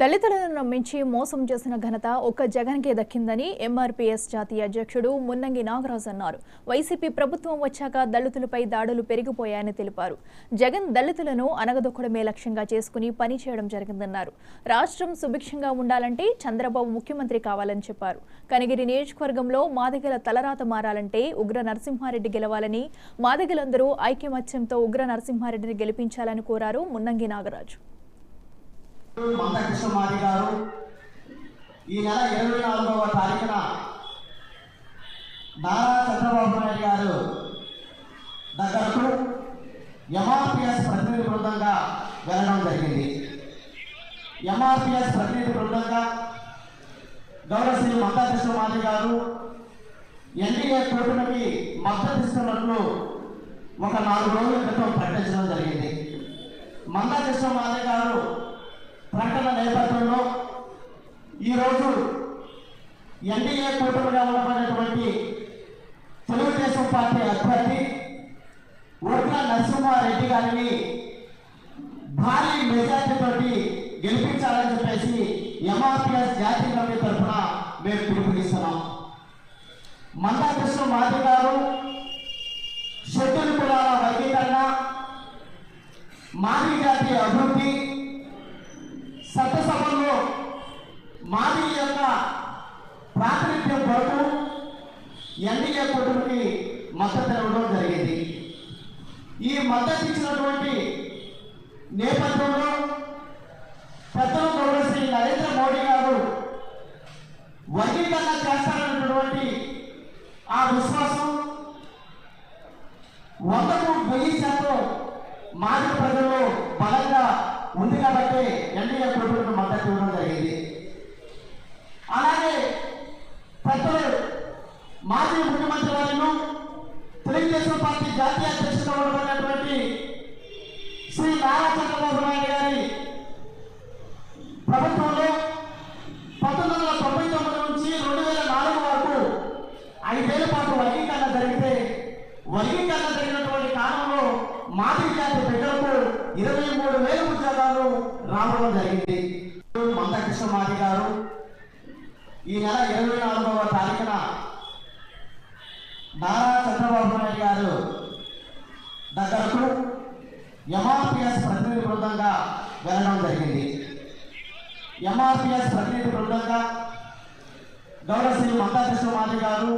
దళితులను నమ్మించి మోసం చేసిన ఘనత ఒక్క జగన్కే దక్కిందని ఎంఆర్పీఎస్ జాతీయ అధ్యక్షుడు మున్నంగి నాగరాజు అన్నారు. వైసీపీ ప్రభుత్వం వచ్చాక దళితులపై దాడులు పెరిగిపోయాయని తెలిపారు. జగన్ దళితులను అనగదొక్కడమే లక్ష్యంగా చేసుకుని పనిచేయడం జరిగిందన్నారు. రాష్ట్రం సుభిక్షంగా ఉండాలంటే చంద్రబాబు ముఖ్యమంత్రి కావాలని చెప్పారు. కనిగిరి నియోజకవర్గంలో మాదిగల తలరాత మారాలంటే ఉగ్ర నరసింహారెడ్డి గెలవాలని, మాదిగలందరూ ఐక్యమత్యంతో ఉగ్ర నరసింహారెడ్డిని గెలిపించాలని కోరారు మున్నంగి నాగరాజు. మందకృష్ణ మాది గారు ఈ నెల 24వ తారీఖున నారా చంద్రబాబు నాయుడు గారు దగ్గరకు ఎంఆర్పీఎస్ ప్రతినిధి బృందంగా వెళ్ళడం జరిగింది. ఎంఆర్పీఎస్ ప్రతినిధి బృందంగా గౌరవ శ్రీ మందకృష్ణ మాది గారు ఎన్డీఏ కూటమికి మద్దతిస్తున్నట్లు ఒక 4 రోజుల క్రితం ప్రకటించడం జరిగింది. మందకృష్ణ మాది గారు ప్రకటన నేపథ్యంలో ఈరోజు ఎన్డీఏ కూటమిగా ఉండబడినటువంటి తెలుగుదేశం పార్టీ అభ్యర్థి ఉగ్ర నరసింహారెడ్డి గారిని భారీ మెజార్టీతో గెలిపించాలని చెప్పేసి ఎంఆర్పీఎస్ జాతీయ కమిటీ తరఫున మేము పిలుపునిస్తున్నాం. మందకృష్ణ మాది గారు షెడ్యూల్ కులాల వర్గీకరణ, మాదిగ జాతి అభివృద్ధి, చట్టసభల్లో మాదిగ యొక్క ప్రాతినిధ్యం కొరకు ఎన్డీఏ కూటమికి మద్దతు ఇవ్వడం జరిగింది. ఈ మద్దతు ఇచ్చినటువంటి నేపథ్యంలో పెద్దలు గౌరవ శ్రీ నరేంద్ర మోడీ గారు వర్గీకరణ చేస్తారన్నటువంటి ఆ విశ్వాసం 100% మాదిగ ప్రజల్లో బలంగా ఉంది కాబట్టి ఎన్డీఏ కూటమికి మద్దతు ఇవ్వడం జరిగింది. అలాగే పెద్దలు మాజీ ముఖ్యమంత్రి వారిను తెలుగుదేశం పార్టీ జాతీయ అధ్యక్షుడిగా ఉండబడినటువంటి శ్రీ నారా చంద్రబాబు నాయుడు గారి ప్రభుత్వంలో 1999 నుంచి 2004 వరకు 5 ఏళ్ల పాటు వర్గీకరణ జరిగితే వర్గీకరణ జరిగినటువంటి కాలంలో మాదిగ జాతి బిడ్డలకు 23,000 ఉద్యోగాలు రావడం జరిగింది. మందకృష్ణ మాది గారు ఈ నెల 24వ తారీఖున నారా చంద్రబాబు నాయుడు గారు దగ్గరకు ఎంఆర్పీఎస్ ప్రతినిధి బృందంగా వెళ్ళడం జరిగింది. ఎంఆర్పీఎస్ ప్రతినిధి బృందంగా గౌరవ శ్రీ మందకృష్ణ మాది గారు